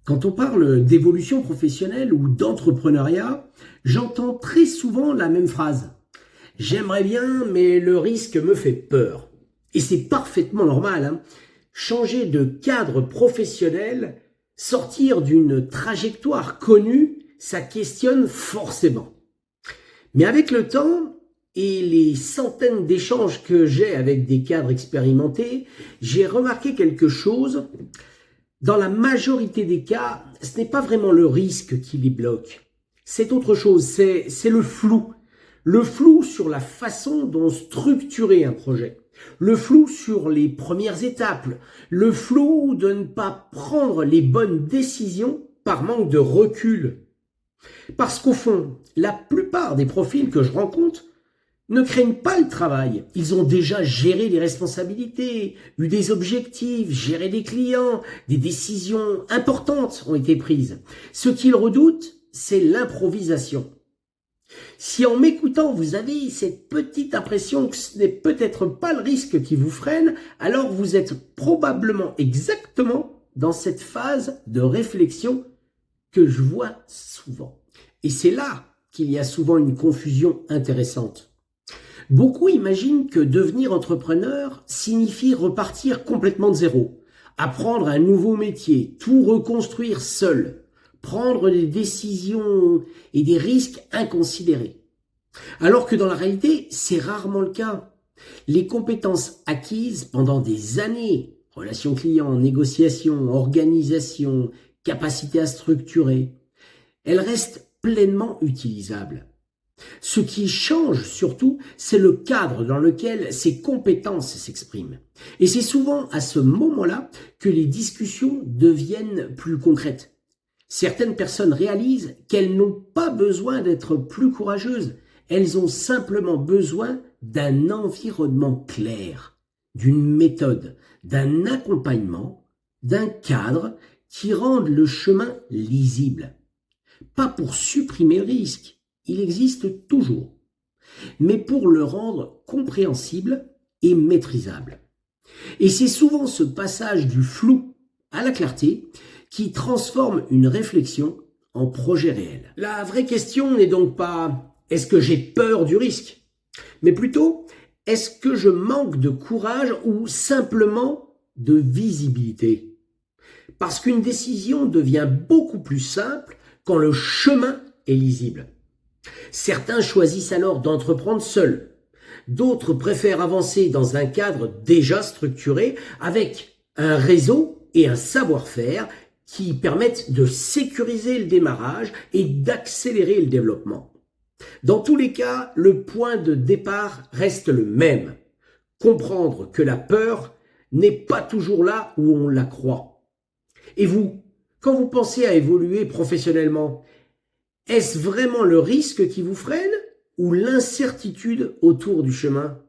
Quand on parle d'évolution professionnelle ou d'entrepreneuriat, j'entends très souvent la même phrase. J'aimerais bien, mais le risque me fait peur. Et c'est parfaitement normal, hein. Changer de cadre professionnel, sortir d'une trajectoire connue, ça questionne forcément. Mais avec le temps et les centaines d'échanges que j'ai avec des cadres expérimentés, j'ai remarqué quelque chose. Dans la majorité des cas, ce n'est pas vraiment le risque qui les bloque. C'est autre chose, c'est le flou. Le flou sur la façon dont structurer un projet. Le flou sur les premières étapes. Le flou de ne pas prendre les bonnes décisions par manque de recul. Parce qu'au fond, la plupart des profils que je rencontre ne craignent pas le travail. Ils ont déjà géré les responsabilités, eu des objectifs, géré des clients, des décisions importantes ont été prises. Ce qu'ils redoutent, c'est l'improvisation. Si en m'écoutant, vous avez cette petite impression que ce n'est peut-être pas le risque qui vous freine, alors vous êtes probablement exactement dans cette phase de réflexion que je vois souvent. Et c'est là qu'il y a souvent une confusion intéressante. Beaucoup imaginent que devenir entrepreneur signifie repartir complètement de zéro, apprendre un nouveau métier, tout reconstruire seul, prendre des décisions et des risques inconsidérés. Alors que dans la réalité, c'est rarement le cas. Les compétences acquises pendant des années, relations clients, négociation, organisation, capacité à structurer, elles restent pleinement utilisables. Ce qui change surtout, c'est le cadre dans lequel ces compétences s'expriment. Et c'est souvent à ce moment-là que les discussions deviennent plus concrètes. Certaines personnes réalisent qu'elles n'ont pas besoin d'être plus courageuses. Elles ont simplement besoin d'un environnement clair, d'une méthode, d'un accompagnement, d'un cadre qui rende le chemin lisible. Pas pour supprimer le risque. Il existe toujours, mais pour le rendre compréhensible et maîtrisable. Et c'est souvent ce passage du flou à la clarté qui transforme une réflexion en projet réel. La vraie question n'est donc pas « est-ce que j'ai peur du risque ?», mais plutôt « est-ce que je manque de courage ou simplement de visibilité ?» Parce qu'une décision devient beaucoup plus simple quand le chemin est lisible. Certains choisissent alors d'entreprendre seuls. D'autres préfèrent avancer dans un cadre déjà structuré avec un réseau et un savoir-faire qui permettent de sécuriser le démarrage et d'accélérer le développement. Dans tous les cas, le point de départ reste le même. Comprendre que la peur n'est pas toujours là où on la croit. Et vous, quand vous pensez à évoluer professionnellement, est-ce vraiment le risque qui vous freine ou l'incertitude autour du chemin ?